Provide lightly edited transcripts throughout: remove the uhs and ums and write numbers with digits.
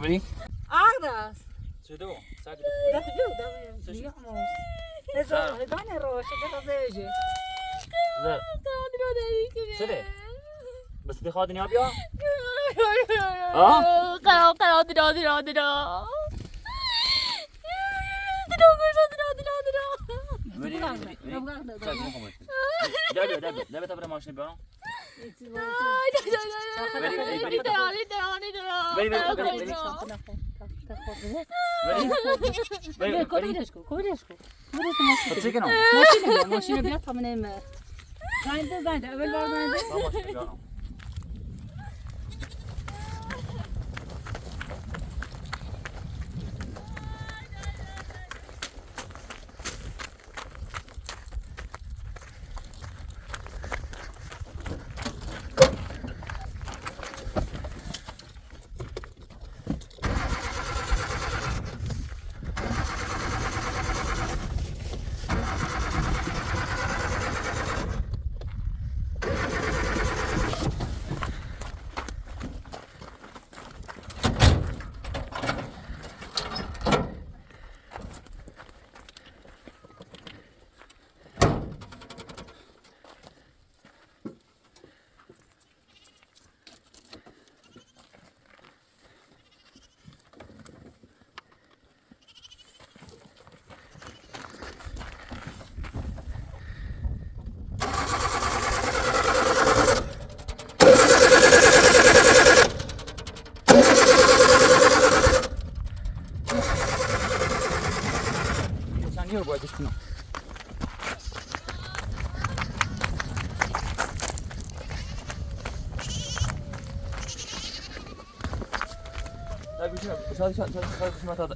بری؟ Agdas. چطور؟ Das ju, digamos. Eso, dane roxa, que deseje. سده بس دی خواهد نیا بیا؟ ده تا بره ماشین بیارم ماشین بیاد تا منم زنده اول بار زنده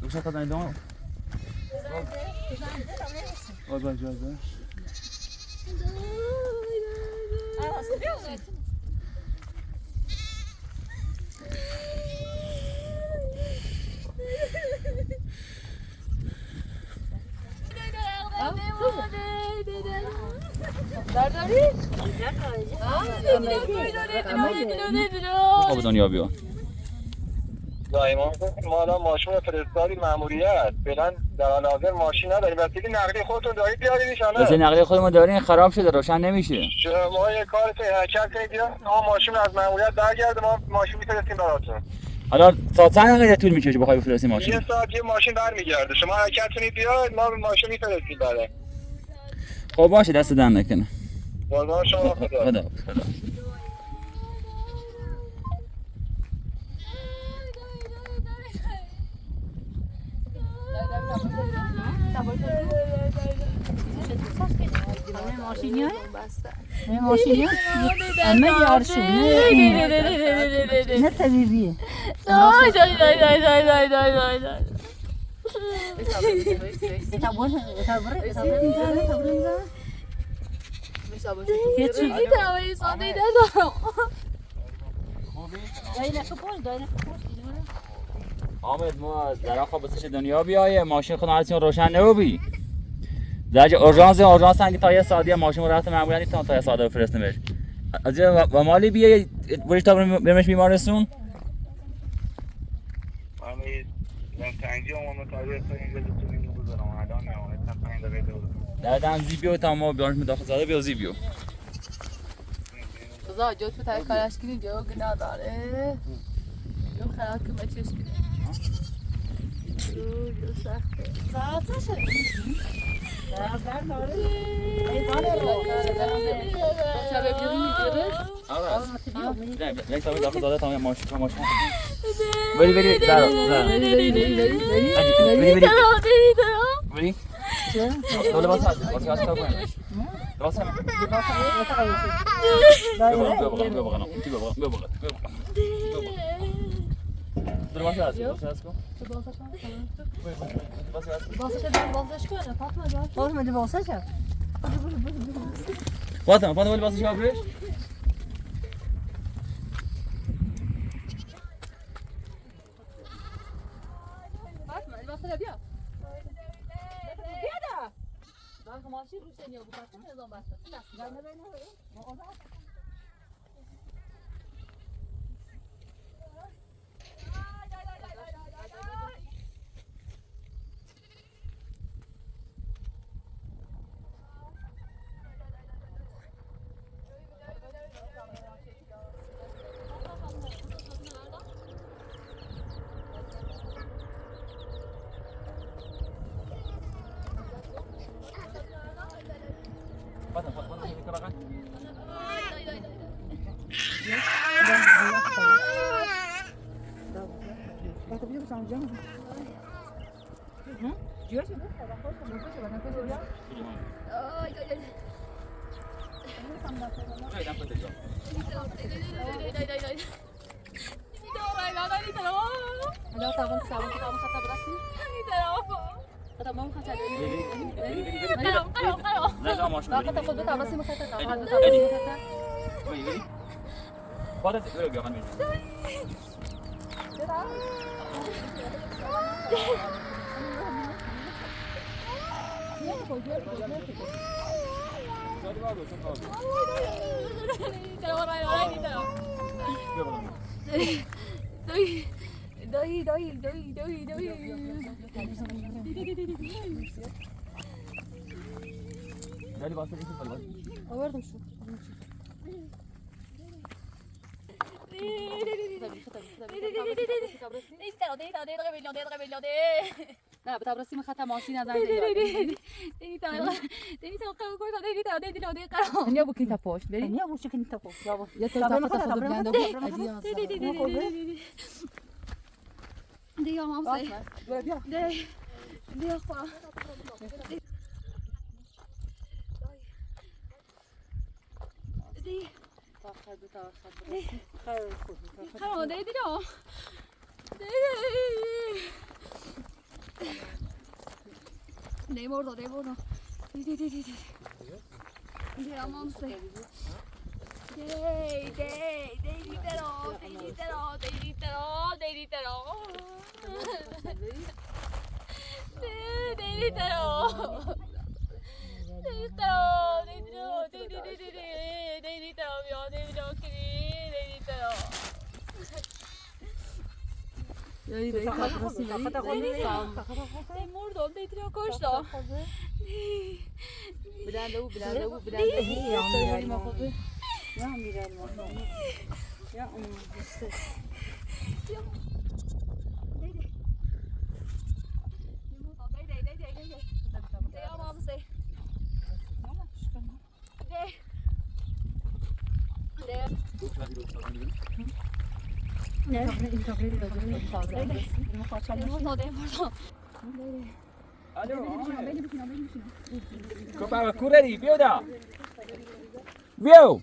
گوشه تا زنی دوم باز خب دنیا بیا دایما ما الان ماشین فرستادی ماموریت فعلا در حال حاضر ماشین نداریم وسیله نقلیه خودتون دارید بیاریدش الان واسه نقلیه خودمون دارین خراب شده روشن نمیشه شما یه کار حرکت کنید بیاد ما ماشین از ماموریت برگرده ما ماشین میفرستیم براتون حالا تا چند دقیقه طول میکشه بخوای بفرستی ماشین یه ساعت یه ماشین برمیگرده شما حرکت کنید بیاد ما ماشین میفرستیم برای خب باشه دست دم نکنه قربان شما خدا ماشینیه؟ ماشینیه؟ اما یارشون نه طبیعیه آمد ما در آخه بسش دنیا بیایه ماشین خود هرچی روشن نبی درجه اورژانس هنگی تا یه ساعتی ماشین رو رفت معمولی تا یه ساعت بفرستیم بهش از و مالی بیای بریش تا برمش بیمارستون در دم زیبیو تا ما بیارش مداخل زده بیا زیبیو خدا جوت تو تای کارش کنی جو گناه داره جو خراب که بچهش کنی جو سخته ساعتشه بچه ببینیم میگیره یک تا مداخل زده تا ماشین بری زارا بری تو لباس هست واسه کار کنیم لباس هم بشم جنگ جوش بود حالا تمام سوار که تمام خطا برسی تمام خطا نه ماشین خطا خود تمام خطا تمام خودت برو بیا خانم آوردم شو نه بتبرسیم خطا ماشین از نیا بو کنی تا پشت بری نیا بو کنی تا پشت یا تو تا خطا خود بگند دیگه مام سی دیگه خوا خیلی دیدی رو دی بردو دی مام سی Copa cureri, viu da? Viu?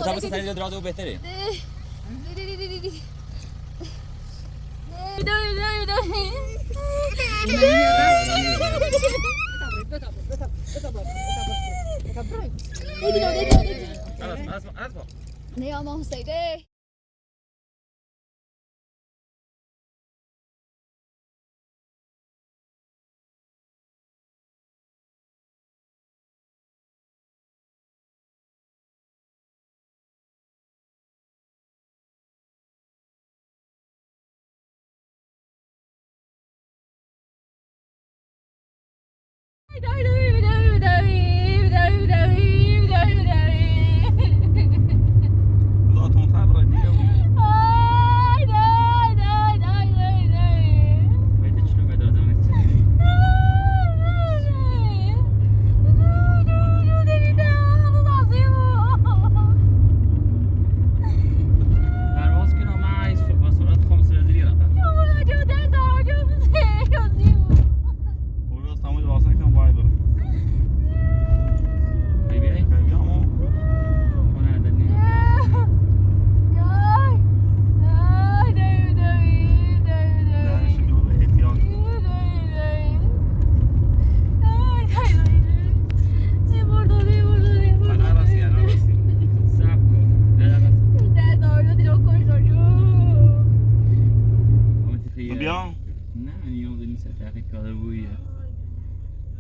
Sabe se sair do betere? Ne ama hostaydı.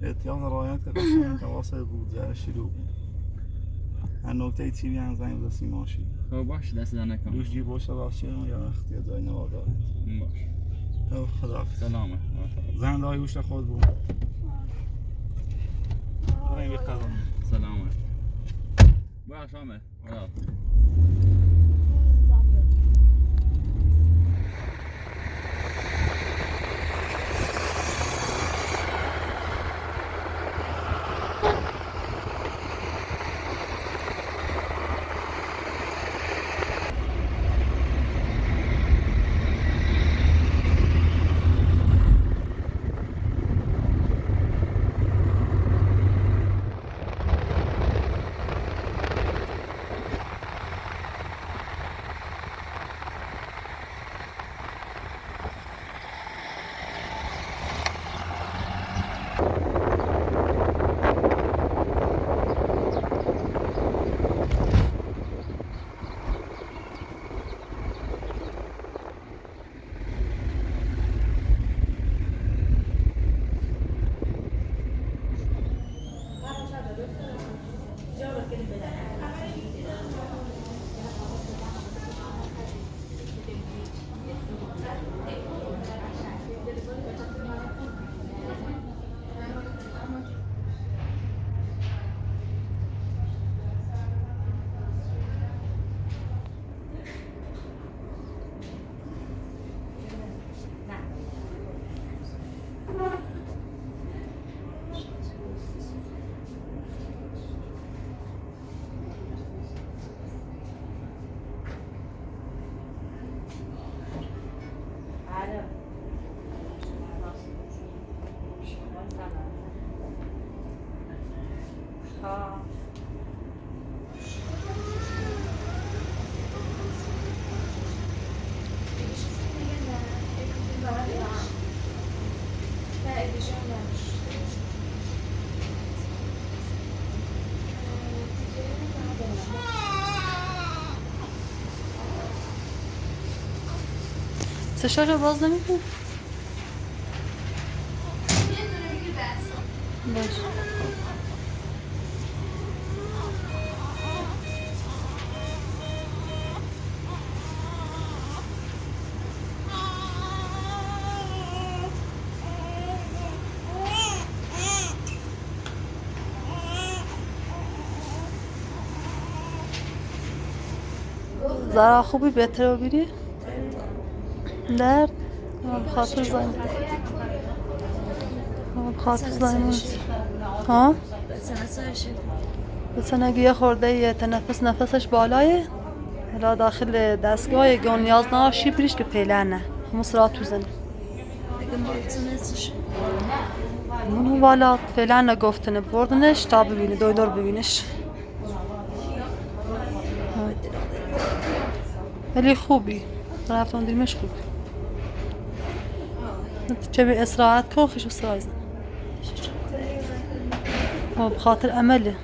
احتیاط رعایت کنید واسه بود شروع هر نکته چی هم زنگ بزن سیماشی خب باش دست در نکن روش جیب باشه باشه یا وقتی یا جای نواداره باش خداحافظ سلامت زنده های گوشت خود بود بریم به قضا سلامت باش آمد چشاش رو باز نمی‌کنی؟ باش ذرا خوبی بهتر رو بیری؟ درد؟ بخاطر زنگ بخاطر زنگ ها؟ بسن اگه یه خورده یه تنفس نفسش بالایه را داخل دستگاه گون نیاز ناشی بریش که فعلا نه همون سرعت تو زنی منو والا فعلا نگفتنه بردنش تا ببینه دکتر ببینش ولی خوبی رفتم دیمش خوبی چه به استراحت کن خیش استراحت زن بخاطر عمله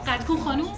قد کن خانوم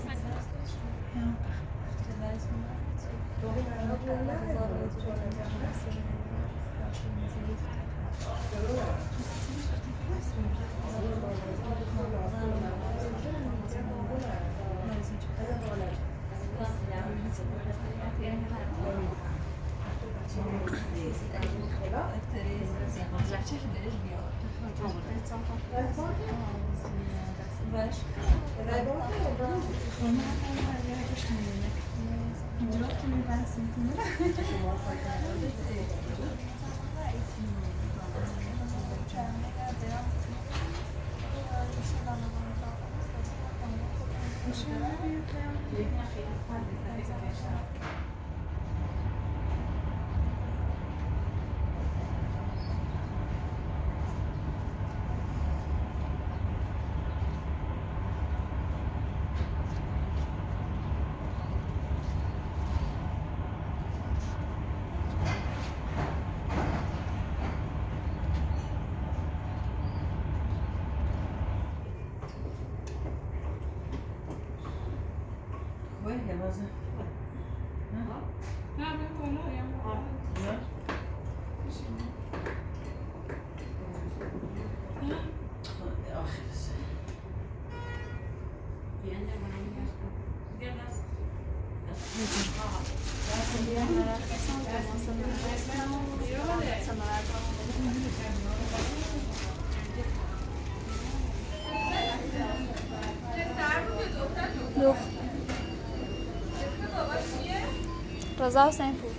رضا حسین پور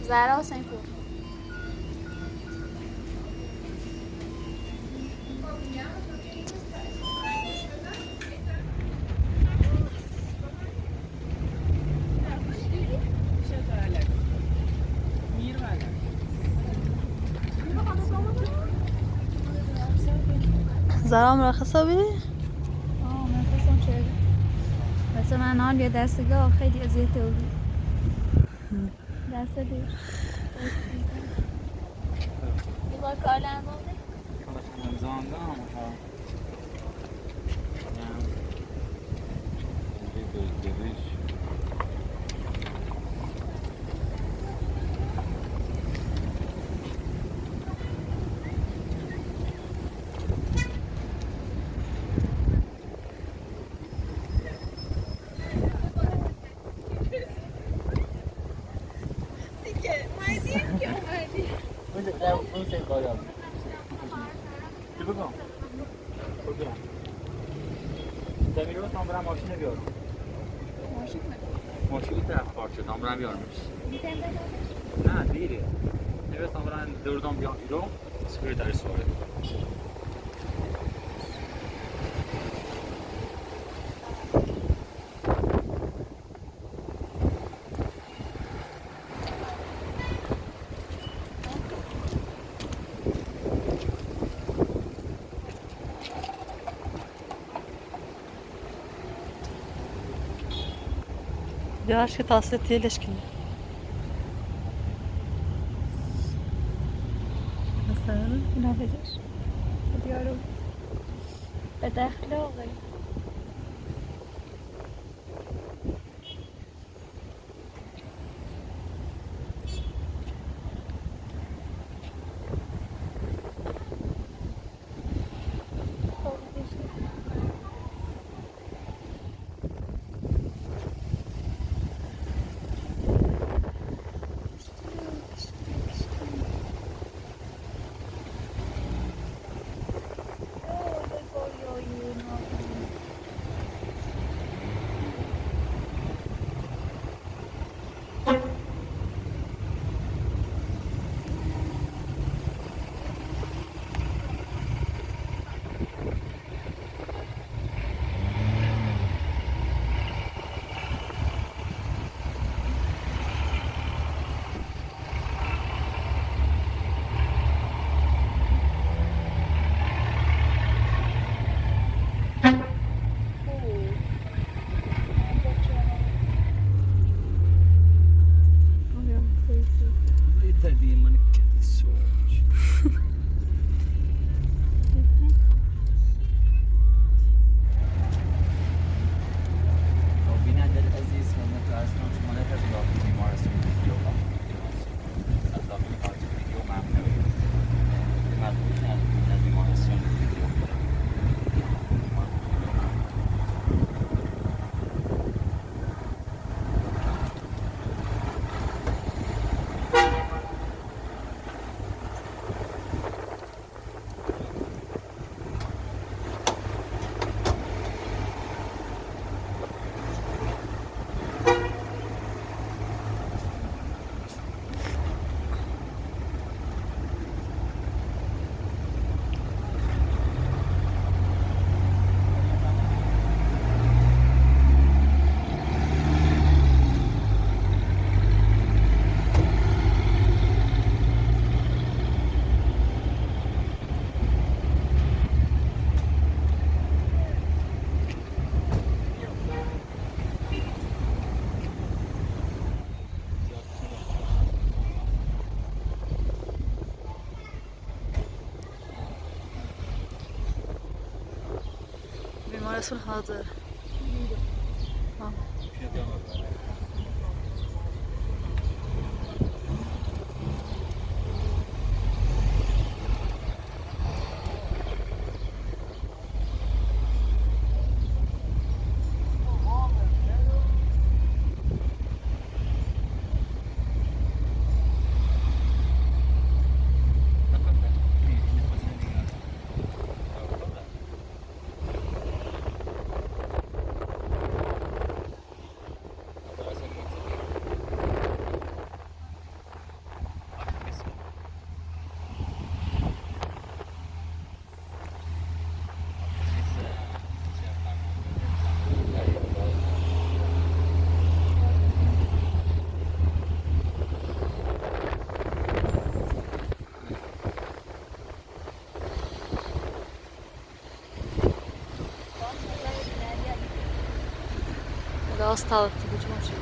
زهرا حسین پور زهرا مرخصه بی؟ مرخصم چه؟ مثل من حال یه دستگاه خیلی اذیت بود دست دیر یه بار کار لرمانده زانده هم اون سه کاری هم چی بگم؟ بگم دمیرو تام برم ماشین بیارم ماشین طرف پارک شد تام برم بیارمش نه دیره نمیرس تام برم دوردام بیام ایرو سکوری تری سواره Diğer şey tahsil ettiğileşkin. Mesela? نه بدش دیارو به داخل آقای دادی من سوچ بیننده عزیز خدمت عرض کنم شما نتوانید داخل بیمارستان ویدیو از داخل کارت ویدیو ممنوعه مجبور شدید از بیمارستان ویدیو بیمارستان حاضر. راست طاقت دیگه باشه.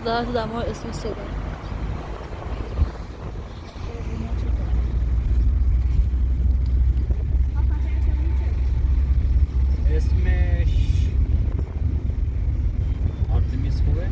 ظاهر دمار اسم صدا اسمش آرتمیس خوبه؟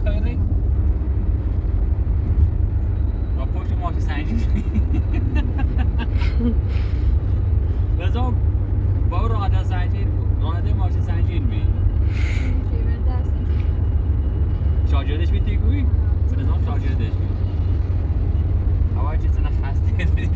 خیلی با پشت ماشین سنجی بذار با راننده سنجی راننده ماشین سنجی بی جیبر دست شارژرش بیتی گوی سنظام شارژرش بی هوا چیز نه خسته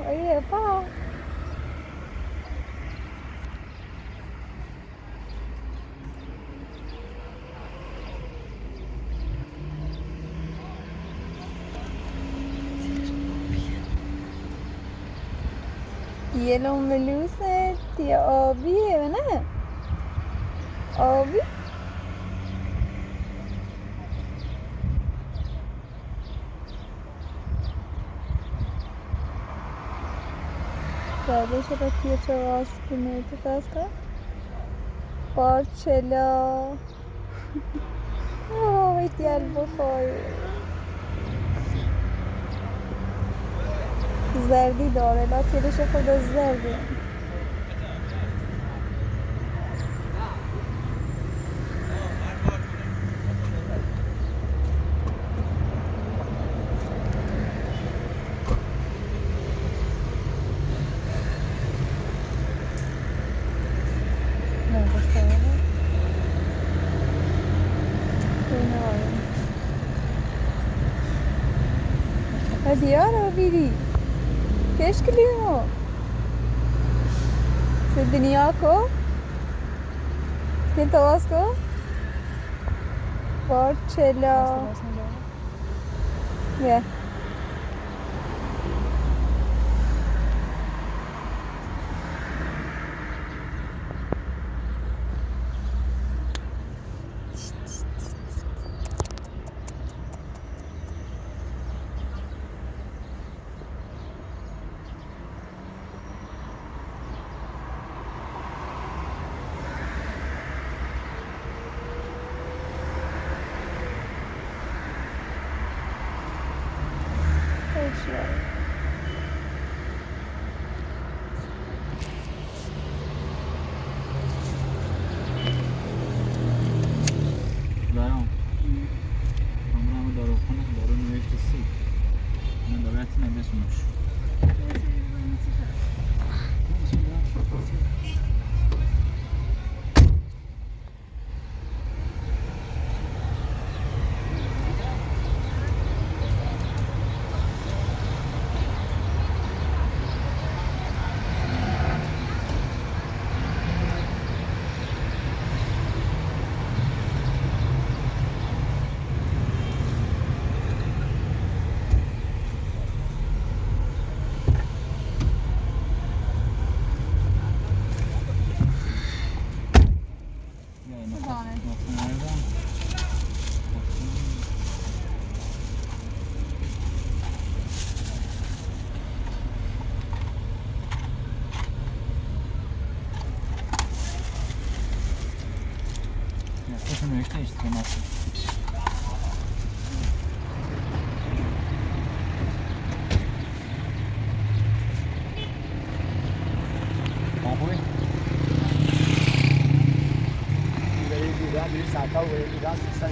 Oye, pa. یه لوملوسه یه آبیه نه آبی بعدش رو توی چه واسکنه تو فسکن بارچلا اوه ایتیال بخوای زردی داره لاتیلش خود زردی Hadi yara biri cash के लिए हो फिर दुनिया को फिर तो उसको बहुत चला या دارم همه دارو خونه دارو نوشته سی من دولتی نمیسونش nöchte ist so nass. Compris? Vous allez du gars, lui, ça attend, vous allez du gars, c'est ça.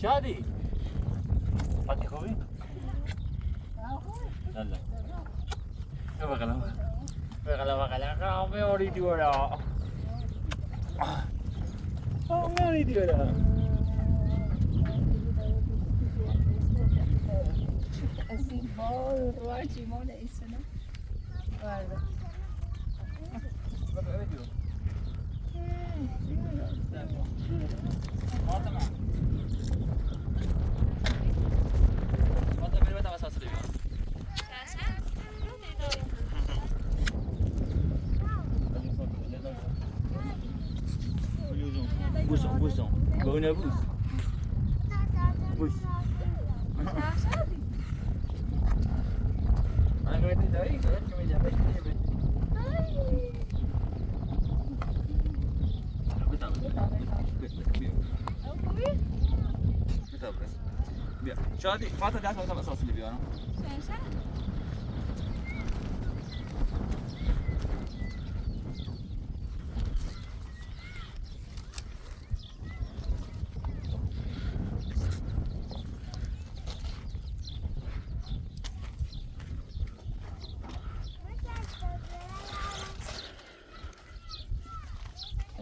شادي حطي خوي لا لا بغلا بغلا قامي أريد ولا قامي أريد ولا Assim, bom, ótimo, olha isso, né? Guarda. او نبوس بوس من گویدی دایی گوید که میجا بشت بیا شادی فاطمه دست بودم اساس اللي بیارم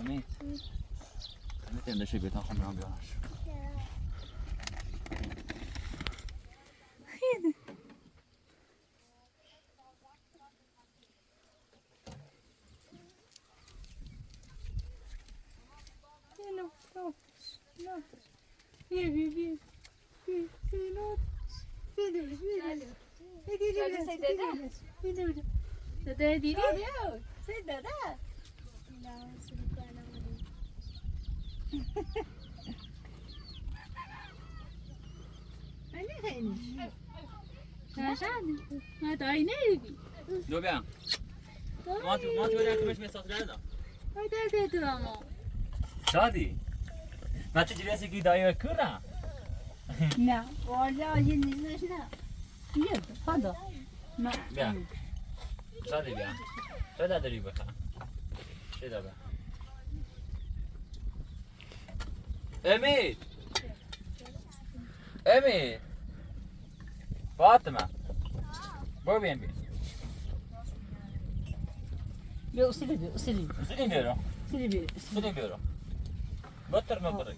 امید امید اندشه بیتان خون برام بیارمش دو بیا ما تو بدن کمش مساس ندارم شادی ما چه جلسه کی دایو کردم نه والا یه نیستش نه بیا خدا نه بیا شادی بیا چه داری بخوام چه داره امید امید فاطمه برو بیم بیم بیا اصلی بیا اصلی سلیم بیارم اصلی بیا سلیم بیارم بطر مقرق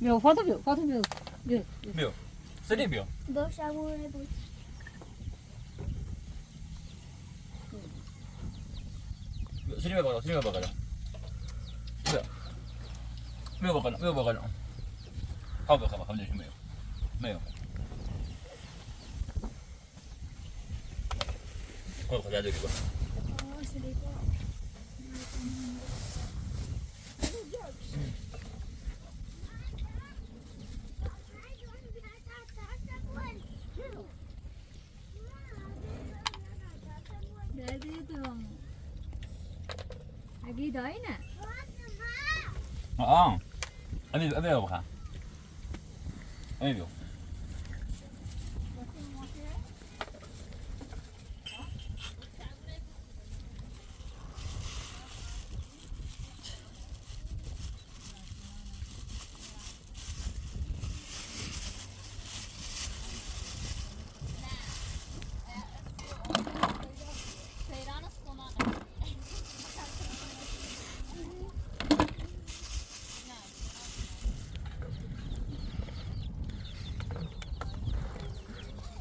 بیا فاطمه بیا فاطمه بیا بیا بیو سلیم بیو باش ابو بود سلیم بقرا سلیم بقرا بیا بقرا بیا بقرا ها بخوام خم ليش ميو خذ خذ هذا كده اگه دایی نه ابي ابغى ايوه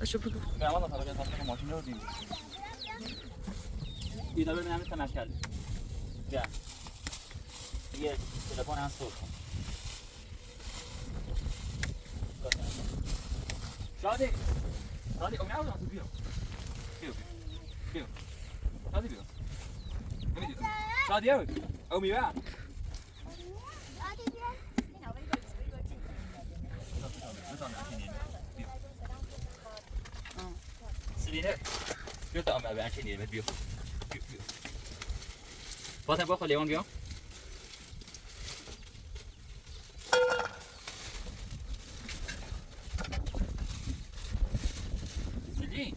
شوف يا والله طلعت اصلا ماشين لودي اذا بدنا نعمل تماشي يا هي تليفون عن صوت شادي شادي امي عاوز بيو بيو بيو شادي بيو شادي يا امي بقى سلينا بيو تأمل أبي عشان يلمس بيو بيو بيو فاطمة باخذ ليوان بيو سلين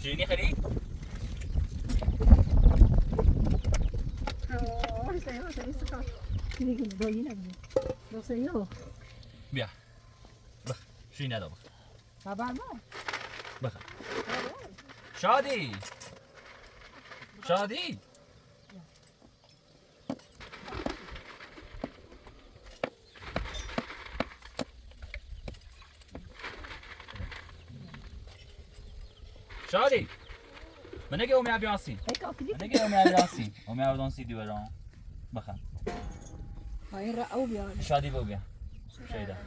شيريني خليل بيا بخ شيريني هذا بخ بابا ما بخ شادي شادي شادي من نگه اومی ابی آسین من نگه اومی ابی آسین اومی ابی آسین دیواران بخن هاي رأوا بيا شادی بو بیا شیدا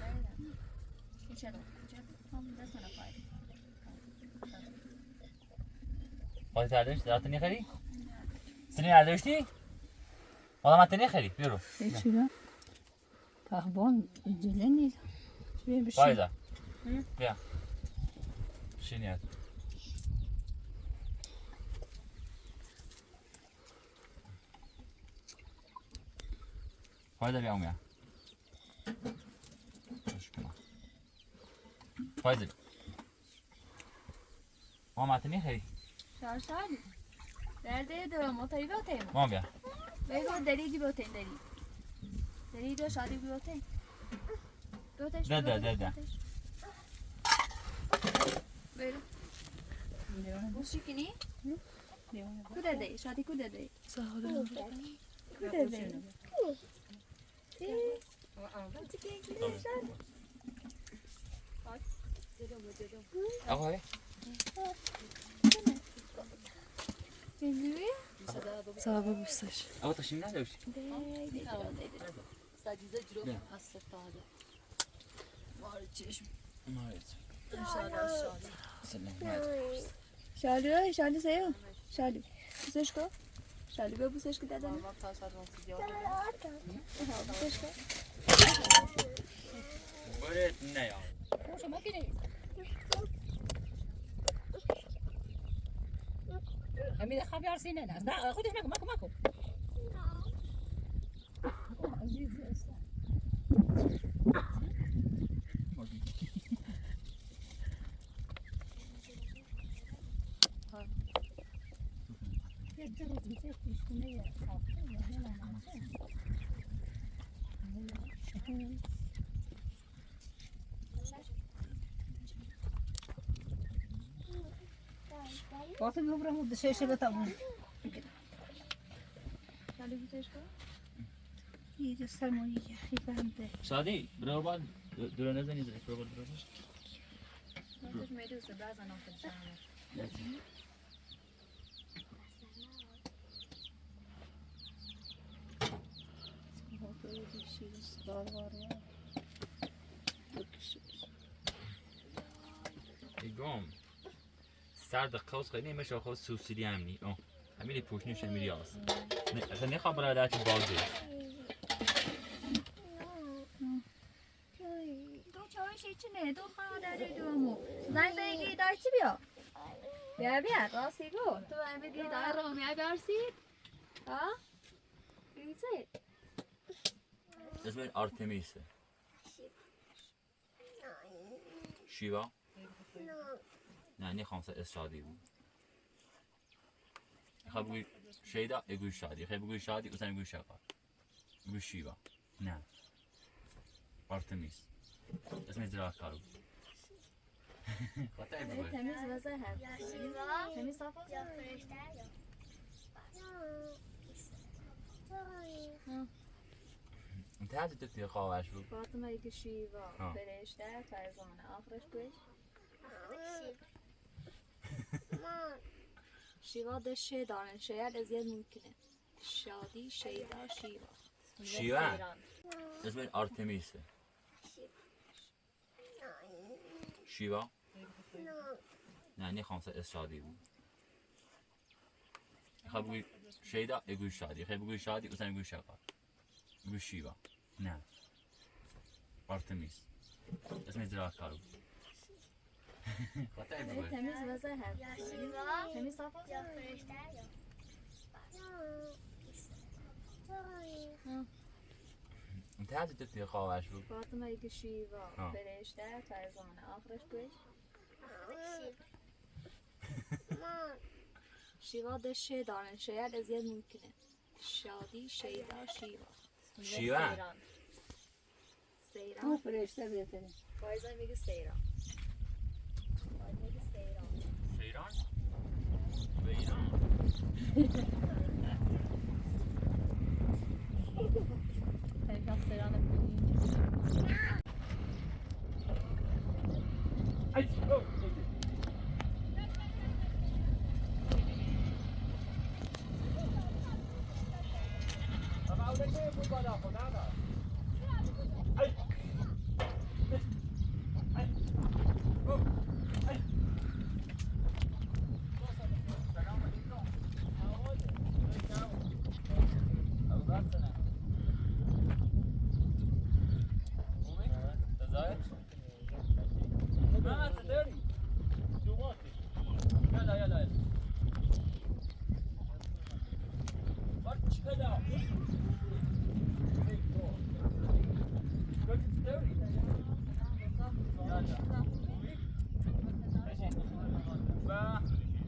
خواهی تردشت دارتنی خری؟ سنین اردشتی؟ حالا متنی خیلی بیرو هیچی نه پهبان جله نیست بیا بشین فایزه بیا شینیت فایزه بیا اون فایزه ما متنی خیلی شارشاری درده دو موتایی بیوتیم ما بیا بگو دریگی بیوتیم دری دو شادی بیوتیم بیوتش ده برو بوشی کنی؟ کده دی؟ شادی کده دی؟ کده دی؟ آقای Geliyor. Sabah büstüş. آقا تشیم نداشتی Sadece ciro hasta tadı. Var çeşm. مارد Şalı, şalı seyo. Şalı. Buseš ko? Şalı be buseš ki dada. Bak ta saat 18 ya. Buseš ko? برد نه یا امید خبر سینه نه خودش نکن ماکو وقتی میبرم دشش بتامون Şalı buseš ko? یه سرمایه خیلی شادی برو بعد دور نزنی زنی برو بعد برو Nasıl mediyorsa bazen okuyacağım. ایگام سرد قوس خیلی میشه خود سوسیدی همینی همینی پوشنیش همیری هست اصلا نخواه برای درچه بازی تو چاوش چی نه؟ تو خواهد داری دومو. زنگ زنگی دار چی بیا؟ بیا راستی گو. تو امیدی دار رو میای برسید؟ ها؟ بیزه؟ اسم آرتمیسه شیوا؟ نه نخوام اس شادی بود خب بگوی شیدا اگوی شادی خب بگوی شادی اصلا بگوی شقا بگوی شیوا نه آرتمیس اسم ازراع کارو خاطر بگوی تمیز وزه هست. تمیز صافا؟ انتهاز تکتی خواهش بود فاطمه یک شیوا فرشته فرزانه آخرش بش شیوا دشه دارن شاید ازیاد ممکنه شادی شیدا شیوا شیوا اسم آرتمیسه شیوا نه نخوام اس شادی بود خب بگوی شیدا اگوی شادی خب بگوی شادی اصلا بگوی شقا بگوی شیوا نه آرتمیس اسم ازراع کارو خاطر بگوی تمیز وزه هست. تمیز صافا؟ انتهاز تکتی خواهش بود فاطمه یک شیوا فرشته فرزانه آخرش بش شیوا دشه دارن شاید ازیاد ممکنه شادی شیدا شیوا شیوا سیران فرشته بهتره بایزن میگه سیران ایران به ایران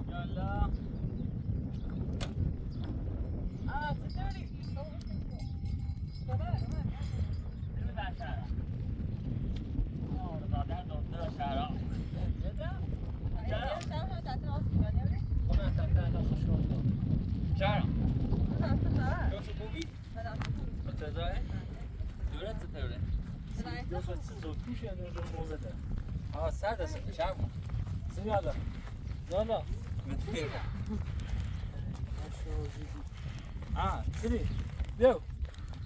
يلا تصدقني سرد است شب زیاده نه سری بیو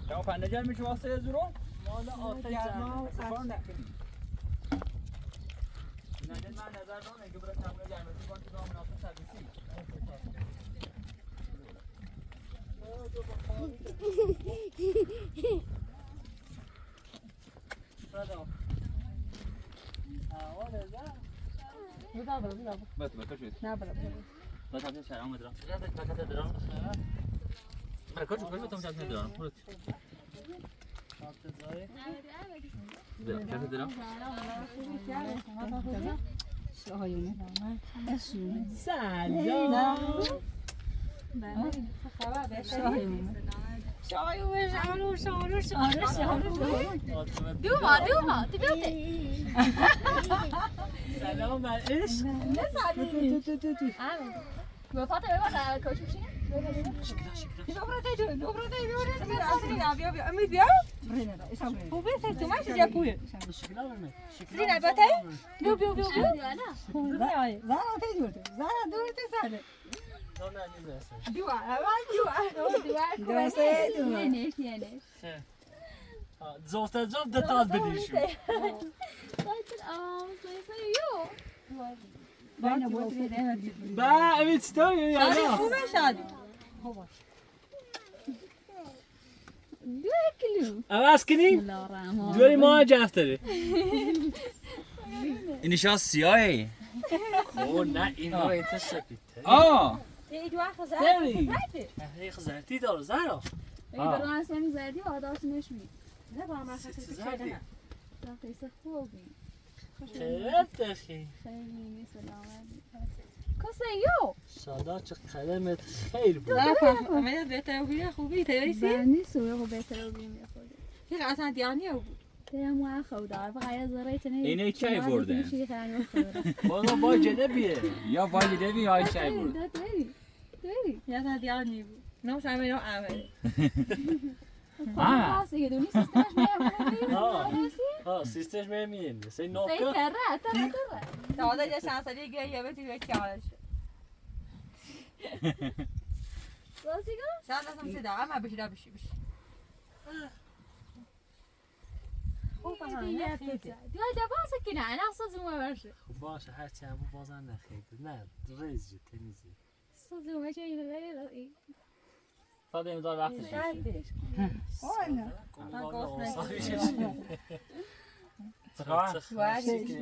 شما پنده جل میشه واسه زورو؟ مال آتش جمع سفر نکنی نجل من نظر دارم که برای تمام جرمتی کن تو راه مناسب سرویسی بس شد نه بلا بس همین شهرام مدرم بس درام برای کجا تو می‌چنی درام برو چه درام شاهینه سلام شاهینه دوما تبيوتي سلام بر عشق بابا فاطمه بابا كوشو شنو زفت دتال بدیشو با امید ستوری یا نه عوض کنیم دوری ما جفتره این شاید سیاهه او نه این ها ایتا سپیده آه سری هیخ زرتی داره زرا برای سمی زردی و آداش نشمی زردی قیسه خوبی خیلی خیلی خیلی سلامتی کسی یو سادا چه کلمت خیر بود امید بهتر و بیره خوبی تیریسی؟ بندی سوی خوب بهتر و بیم یخوری یک اصلا دیانی او بود تیم و خودار بقیه زرایت نه اینه چای برده بالا با جنبیه یا وای دیدی یا چای برد داری یک اصلا دیانی بود نموش همه نو عمله راستی دونی سیستمش میام ها سیستش میمین سی سی نوکه تره تازه یه چند سالی گریه بهتی به کیالش راستی گم شاید اصلا سیده اما بشی بشی دیگه باز که نه اصلا زومه برشه خب باشه هرچی همون بازم نخیده نه ریزی تمیزی زومه چه این غیره ساده امضا وقتش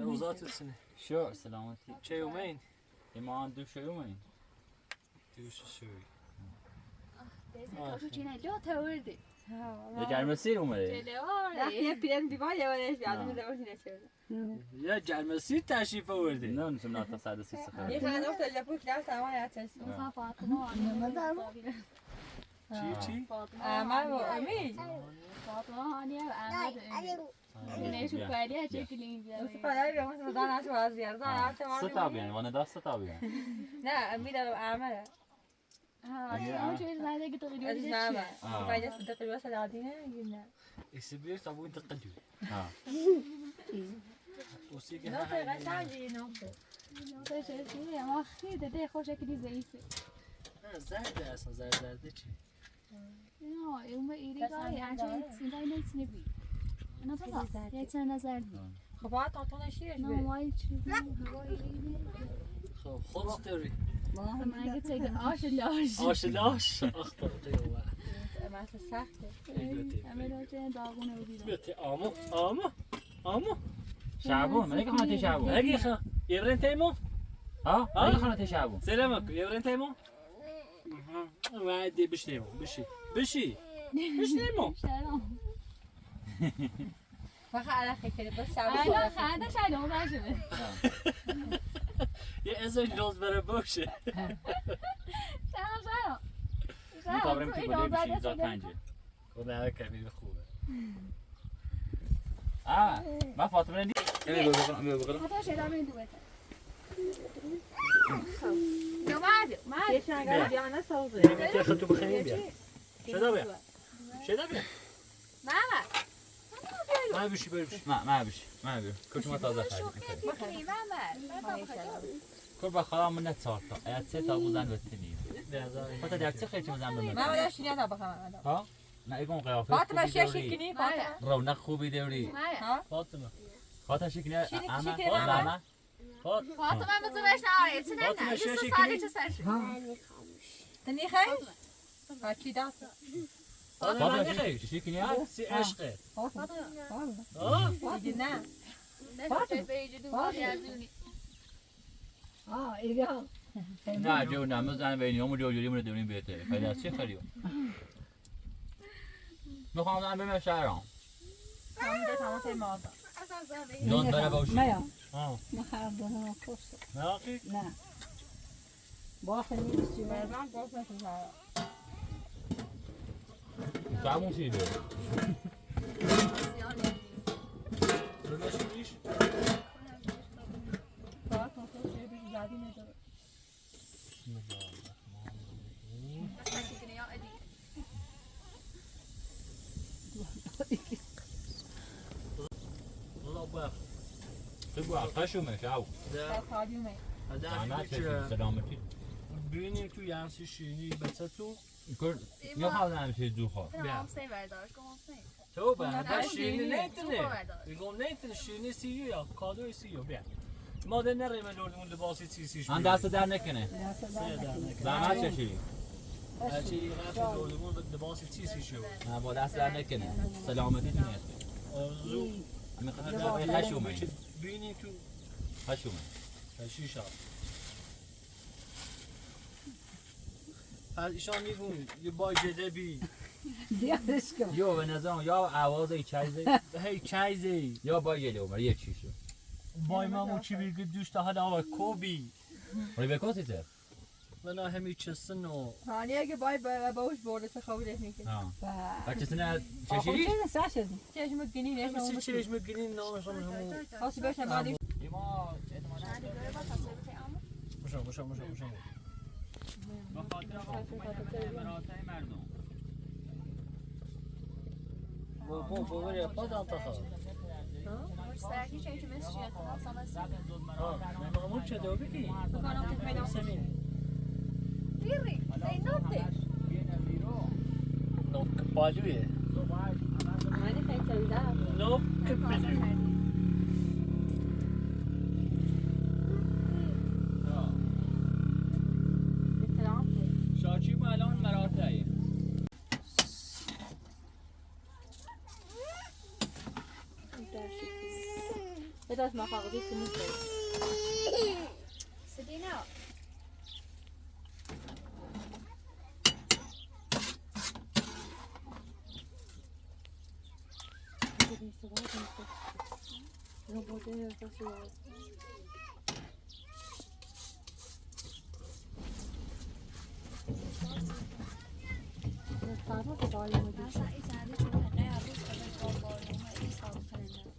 اوزاتتونه شو سلامتی چه یومین؟ ایمان دو شویومین دوش شوی کاشو چینه لو تورده یه جرم سیر اومده جلواره یه پیرن بیوار یه ورش بیادم زباشی نشده یه جرمسی تشریف آورده نه نشون ناتا 130 یه سخره خانم تا جپو کلاس سامان یادش مثلا فاطمه چی؟ احمد و امید فاطمه هانیه و احمد نشو کاریه چه کلین بیاره پدری به ما صدا نشو از زیار زن ستا بیان وانه دا ستا بیان نه امید و احمد اون چه زنده که تقریبا از دیگه نامه فایده صدق الواسه العادینه نه اسبیر تابو انت قدو ها وسی که نه تقریبا سنجی نقطه چه چیه ما خیلی ده خوشه که ضعیفه زرده اصلا زرده چی؟ نه اون ایری گاری انجام سیدای نیست نبی انا بابا یه چند نظر دی خب باید تاتون شیرش نه بره وای چی هوای ایری خب خود داری من اگه تگ آش لاش آشلاش اختار قیوه مثل سخته همه رو چه داغونه و بیرون بیتی آمو شعبون من که خانه شعبون اگه یبرن تیمو ها من خانه شعبون سلام اکو یبرن تیمو وعدي بشتيمو بشي بشتيمو سلام فقط على فکر بس الان خنده شلون نشده یه ازش جز بره باشه چرا می‌خوام که بوده بشین زاد پنجه خب نه کمی خوبه من فاطمه ندید بگو خدا شده من دوباره دو مرد یه شنگه دیانه سازه یه خطو بخیریم بیا شده بیا شده بیا محمد من بشی بریم من بیر کچ ما تازه خریدیم میکنی محمد کل با خواهم من نتار تا ایت سه تا بودن و تنیم خدا در چه خیلی مزن بمید من بدش نیا بخوام ها؟ نه ایگون قیافه فاطمه خوبی شیش دوری کنی فاطمه رونق خوبی دوری ها فاطمه خاطر شکنی اما شکنی زنه فاطمه بزرگش ناره چه فاطمه نه شیش یه سالی چه سرش تنی خیش چی داد فاطمه خیش شکنی ها؟ سی عشقه دیدی نه نه جو نه مزن بینی همون جو جوری مونه دونیم بیته خیلی از چه خریم میخوام دارم بیم شهرام تمام ماذا جان بره باشی نه ها مخردونه کس نه آخی نه باخت نیستی من گفت نمیشه شهرمون چی داره؟ رگاش بیش فاطمه تو چه بیش زدی نداره والله باخ بگو خشومش او خادیمه زحمت چه سلامتی ببینیم تو یانسی شیرینی بچه تو میخوام دارم چه دو خواه تو بعد شیرینی نمیتونه میگم نمیتونه شیرینی سیو یا کادوی سیو بیا مادر نریم لردمون لباسی چیزیش من دست در نکنه سه زحمت چشی هرچی رفت لردمون لباسی چیزیش شو نه با دست در نکنه سلامتی تونه زو میخوام خشومه ببینیم تو خشومه شیشا پس ایشان میگون یه بای جدبی یا به نظرم یا آوازه چیزی هی چایزی یا با یه عمر یک چیشو بای مامو چی بگه دوست حالا و کوبی ولی به کسی سر من همی چسن و هانی اگه بای باوش برده چه خوابی میکنه بچه سنه چشی چشم گینی همی سی نشه چشم گرین نامش همون خاصی بشه مالی ایما اعتمادا مشام با خاطر مراتع مردم بابا یا خود انتخاب سرکی چه که مثل چیه مامو چه دو بگی بکنم که پیدا سمین دیری این نبتش نو کپالویه من خیلی سویدم نو کپالویه شاچی با الان مراتعه بداش مخاقبی کنید سدینا اصلا این زنده چون حقه هر روز خودش با بالومه این سال کننده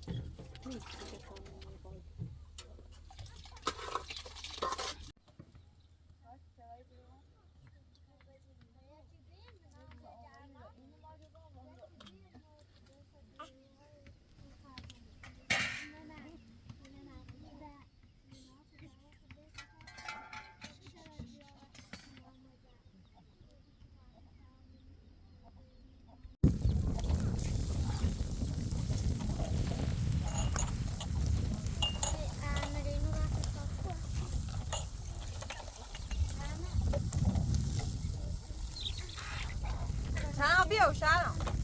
بیا شرم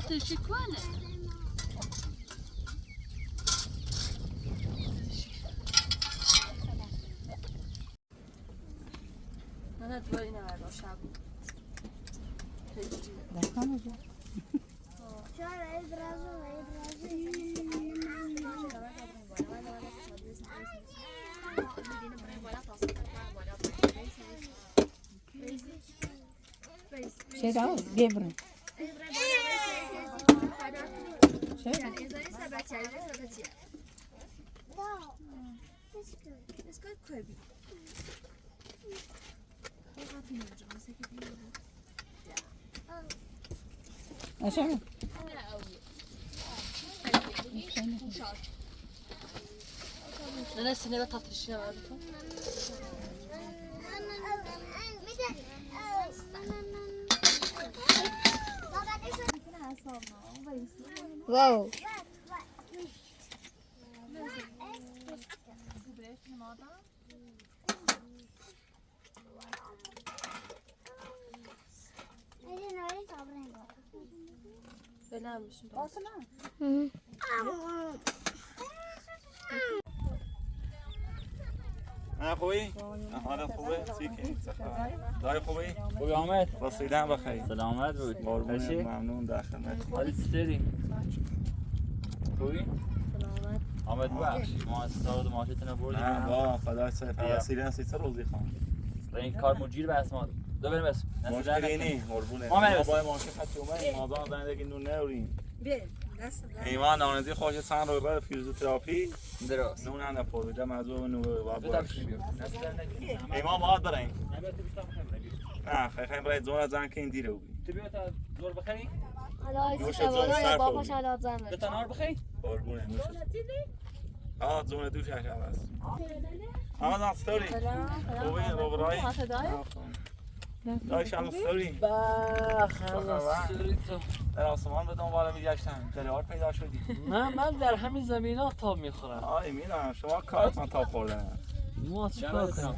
تشی کنه نه تو اینه برای شب چرا؟ گبرن عشان نه سینه تاتریشی نبرد واو بلند میشون نه خوبی؟ حالت خوبه؟ سیکی؟ دای خوبی؟ خوبی آمد؟ رسیدن بخیر سلامت بود قربونت ممنون در خدمت حالی چطوری؟ خوبی؟ سلامت آمد بخش ما از سال دو ماشتون بردیم نه با خدا فرسیدن 3 روزی خواهم این کار مجیر به اسما دو بریم بس مشکلی نی قربونه ما بریم با ماشین خط اومد ما با زندگی نون نوریم بیا دست ایمان نانزی خوش سن رو بر فیزیوتراپی درست نون اند پروژه موضوع نور با بتاب شیم ایمان باید بریم نه خیلی برای زور زن که این دیره بود تو بیا تا زور بخری؟ حالا نوش ایسی جون شوالا صرف یا با بود. خوش حالات زن دو تا نار بخری؟ قربونه نوش آه زون دوش هست اما استوری خوبی رو برای دای شام استوری در آسمان به دنبال میگشتم جلوار پیدا شدی من در همین زمین ها تاب میخورم. آی میدونم شما کارتان تا خوردن ما چیکار کنیم؟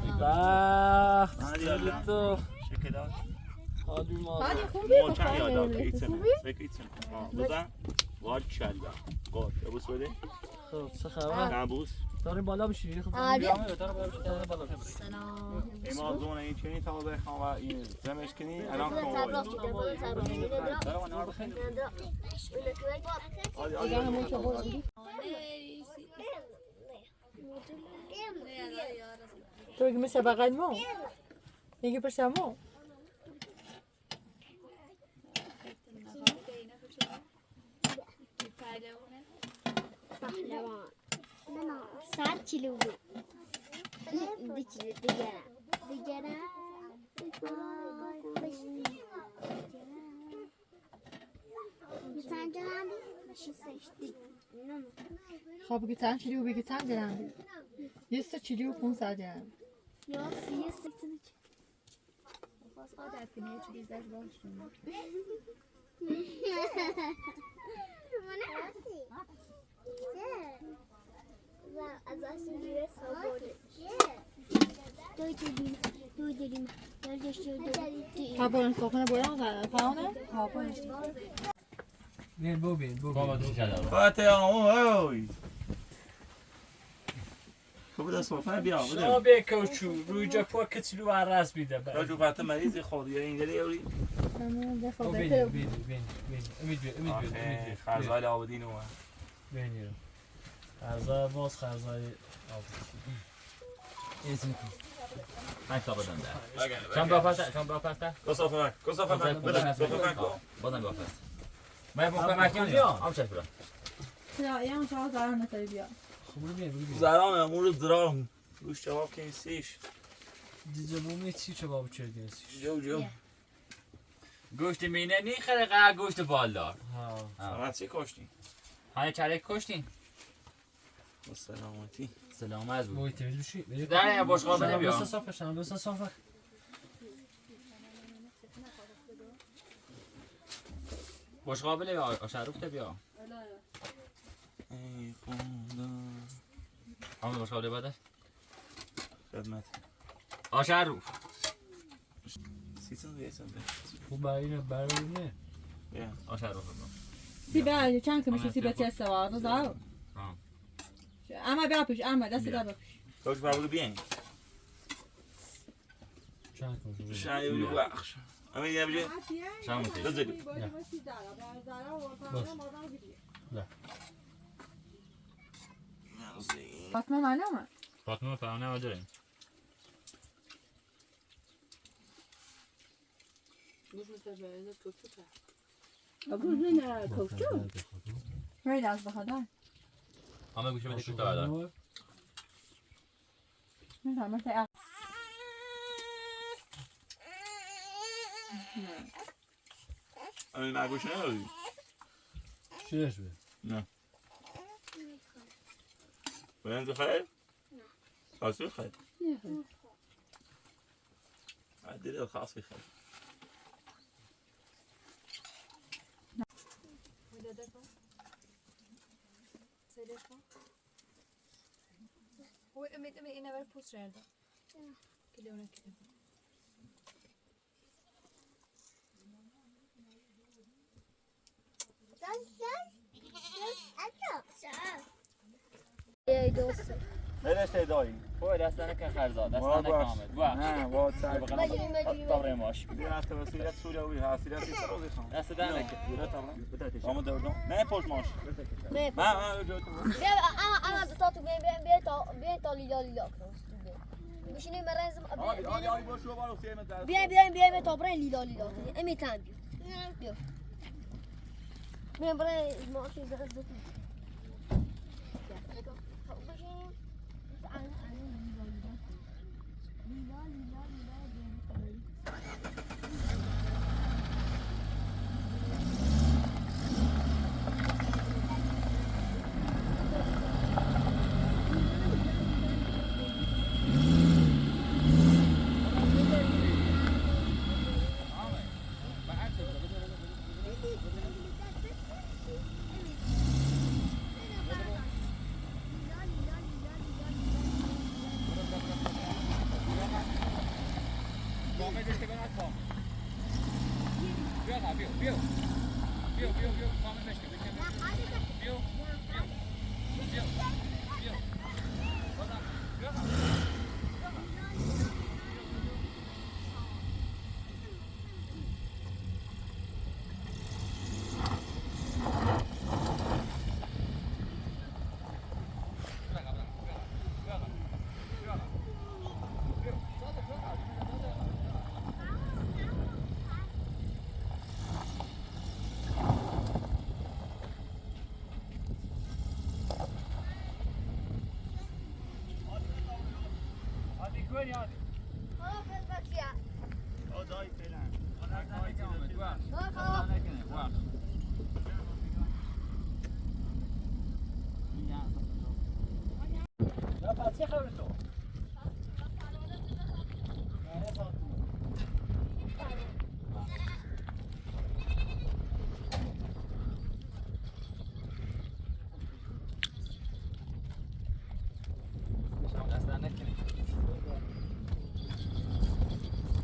یالا. تو شکلات حالی ما موچن یادا کیتن بکیتن بزن وار کلا گوش ابوس بده خب چه خبر؟ نبوس داریم بالا بشی خب آره. بیام تا بالا بشی. سلام ایما زون این چنین تا بخوام و این زمش کنی الان کن تو که میشه بغل مو میگی پشمو Saat kilo bu. Digara. Bir tane daha bir şey seçtik. خب گیتن چیلی و بگیتن درم یه سه چیلی و 500 درم Yok, suyu seçtik. از اصل یه سواره. دو داریم. پاپون سخنه بودن زدن پاونه پاپونش بین ببین بابا تو چه داره؟ فاته آمو اوی خب بده صفحه بیا شما بده به کوچو روی جپو کتلو عرض میده راجو فاته مریضی خودی اینجوری اوری بین خرزال آبادین اومد بین خرزای باز خرزای این من تا بدم ده شام باپسته شام باپسته کسافه من بده صفحه من بازم باپسته من بکنم مکنی آم چه برا یا یه چهار زارن نتایی بیا خب ببین زرام امور درام روش جواب که این سیش دیجا بومی چی چه بابا چه دیسیش جو گوشت مینه نی خیلی قرار گوشت بالدار ها سلامت چی کشتی؟ های چرک کشتین سلامتی سلامت بود بوی تمیز بشی در یه بشقاب بده بیا بس صافه شام بس صافه بشقاب بده بیا آشروف ده بیا ای خدا همون بشقاب ده بده خدمت آشروف سیسن بیسن خوب برای نه آشروف بده سیبه چند کمیشو سیبه چه سوا رضا اما بپوش اما دست دا بپوش Ook waar we bien. Zijn wacht. En wie hebben je? شام می‌خوری. Dat is het. فاطمه معلومه فاطمه فرانه آدریم. خیلی از بخدا همه گوشه بده کوتاه دار. نمی‌دونم مثل En nou is het. چیش به Ben je geil? Als je geil. Ja, dit is heel gaaf weer geil. Hoe met in een poetsrende. Kilona. نه دست دایی. خواه دست نکن خرزاد. دست نکن آمد. واه. نه واد سر. طبعا ماش. بیا تا وسیلت سوریوی هستید سروزی خان. دست نکن. آمد دردم. نه پوش ماش. Nee, ما جو تو. Anna de tatu ben al lila. Misschien niet meer eens. آی باش رو بارو سیم دست. Bien met opbrengen lila. En met aan. Ja. Ben brengen maak je dat dat.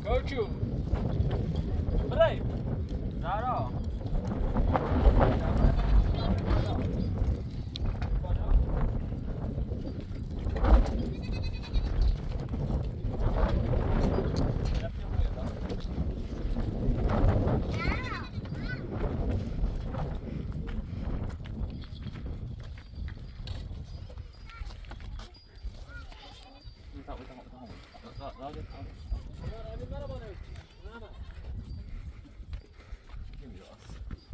کوچو برای زارا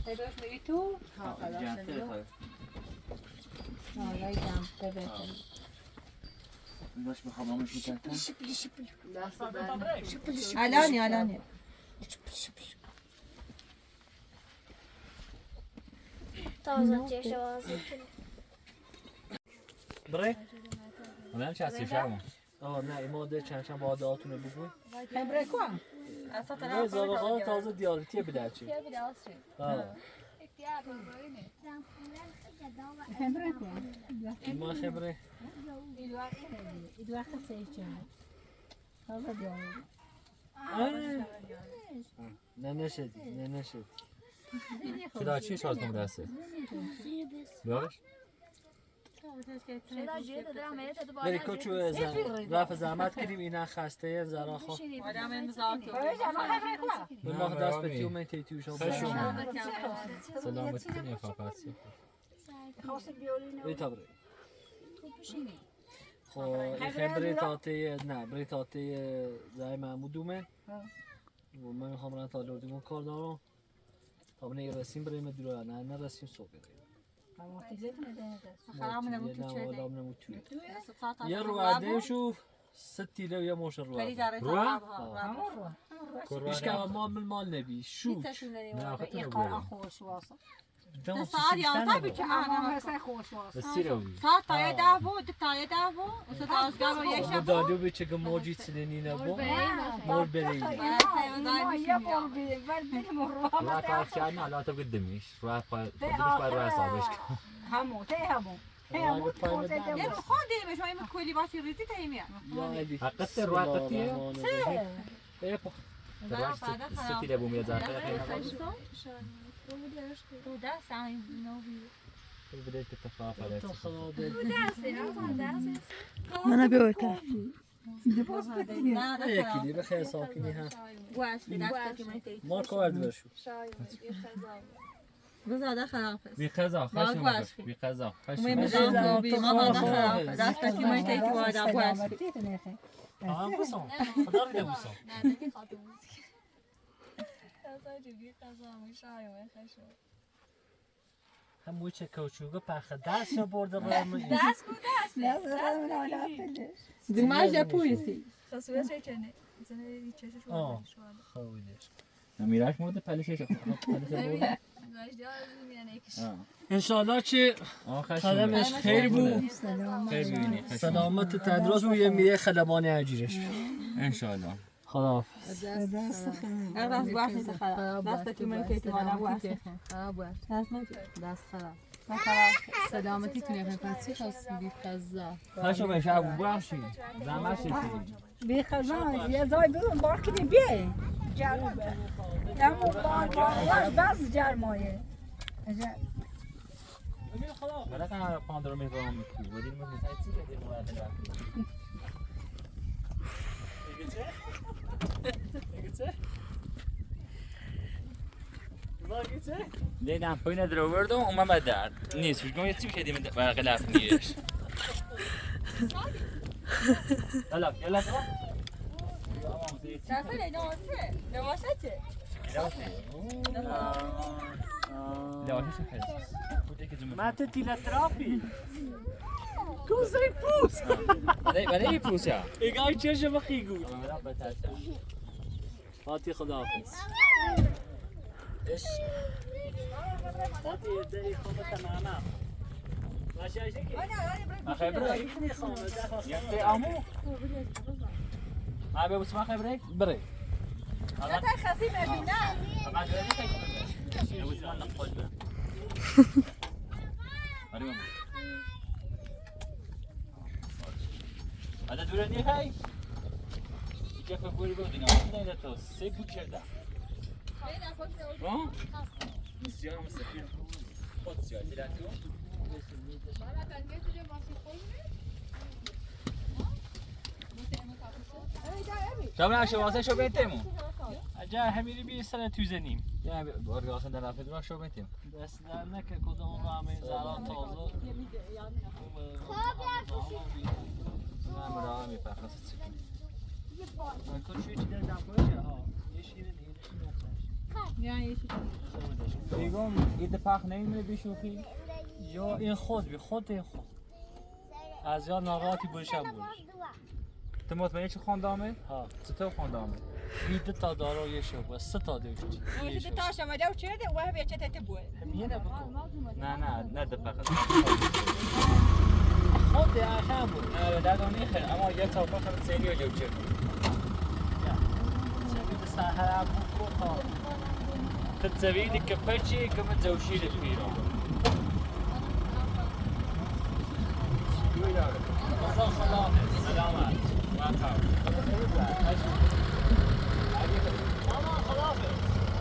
Hebet میگی تو؟ ها خلاص نمیدونم حالا جمع باش بخوام آمش میکردم الانی Tazı yaşavazı. برای من چستی شما نه ماده چند با آتونه بگوی همراه کن نه زارقان تازه دیالتی بدرچی Gel bir de asrın. İhtiyar böyle. همراه کن ما خبره ایدو وقت سیچن حالا بیاید نه نشد چرا چی شاز نمو دسته؟ بیارش؟ چرا جیده دارم میده تو بری کوچو رفع زحمت کردیم اینا خسته زرا خو آدم امضا تو ما دست به تیو من تیتیو شو سلامتی کنی فقط خواست بیولینو بری تا بری خو این بری تاتی زای محمودومه و من میخوام رن تا لردیمون کار دارم تا بنه رسیم بریم دورا نه رسیم صبح بریم یه رو عده شو 6 کیلو یه موش رو بیش که مال نبی شو نه خطر رو قرآن بریم خوش واسه ساعت 11 بیچه آنها هسته خوش واسه بسی رو بی ساعت تایه 10 بود تایه 10 بود و ساعت آزگار و یه شب دادو بیچه که موجی سنینی نبو مول بریم یه بار بریم رو روح کار کردن الان تو قدمیش روح قدمیش باید روح حسابش کن همون یه رو خوندیمش و این کلی باسی ریزی تایمیه حقیقت روح قطیه روح 3 کیلو بومی زرقه تو دست این نوبی تو بدهی که تفاق عليك تو دستی من بیایته نه یکی به خیر ساکنی ها ما کارد برشو گذاده خراب بی قضا خشم بی قضا می بزن بی ما خراب دست کی می تیت وارد ابواس هم بوسم خدا رو بوسم هم موچه کوچوگو پخ دست برده برام دست کو دست دیماج پویسی خاصه چنه زنه چشش آه خویدش میراش مورد پلشش پلش انشالله که خدمش خیر بود سلامت تدراس و یه میره خدمانی عجیرش انشالله خداحافظ دست واحد خراب دست تو من که وانا واحد دست خراب سلامتی تونی پسی خواست بی خزا خشم بشه ابو باشی زحمت شدی بی خزان یه زای برون بار کنی بیه جرمه همون بار باز جرمایه حالا که پاندرو میگم میکنی ودین من میسای چی بدیم وارد دیدم پایین در آوردم اومد در نیست فکر کنم یه چی شدیم برای غلط نیش یلا دست نواسه چه مات تیلا تراپی کوزه پوس ولی پوس یا ایگای چشه بخیگو هاتی خداحافظ اش هاتی دری خود تماما ماشي ايشكي اخي بريك يا عمو ما بس ما اخي بريك بري لا تخافي ما بينا ما جريت كيف بس ما نقول مريم هذا دورني هاي كيف اقول بدنا نحن تو سيكو كذا ها بسيار مستقيم خد سيار تلاتو شامل شو شو بيتمو اجا همیری بی سر توزنیم یا بارگاه در رفت را شو بيتم دست در نکه کدوم رو همه زرا تازه نه مرا میپخست چی من کل شوی چی در دمپوشه ها یه شیره دیگه میگم ایده پخ نمیره بیشوخی یا این خود بی خود این خود از یا ناراحتی باشم بودش تو مطمئنی چه خواندامه؟ ها چطور خواندامه؟ بیده تا دارو یه شو و 3 تا دیوچی وش تتاشى ما داو چرده و هبه چه تبوه همینه بکن نه ده پخست خود اخم بود نه در دانی خیر اما یه تا پخست سری و جوچه چه بیده سهر ابو کتا تتسويلي كبتشي كما تزوشي لك فينا سلامات ما تخاف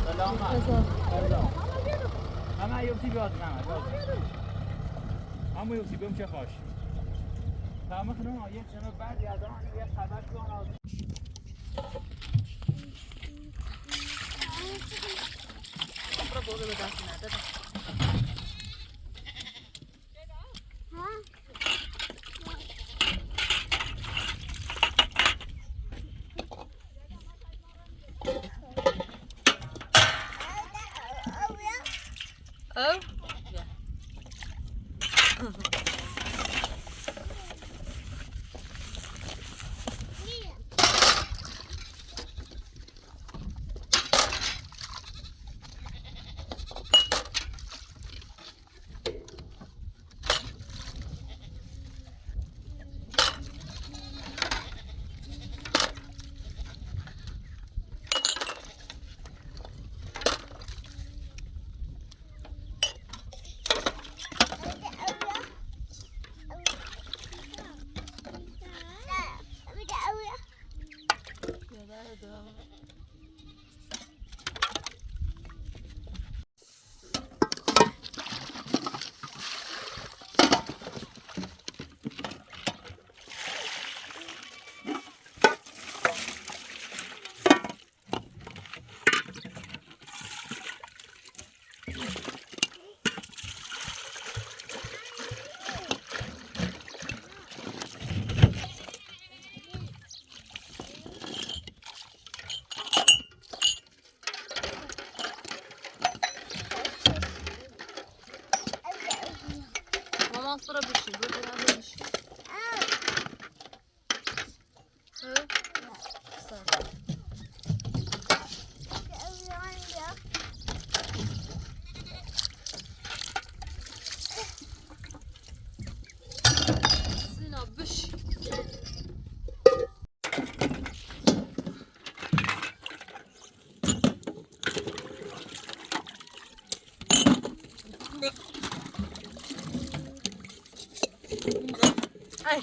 سلامات یوتی بیاد نه اما یوتی بیم چه خوش تمام خنم یه چنو بعد یادم یه خبر بیان Oh. Mama sonra bir şey. Böyle bir şey. Evet. Sağ ol. Sina büş. Ay.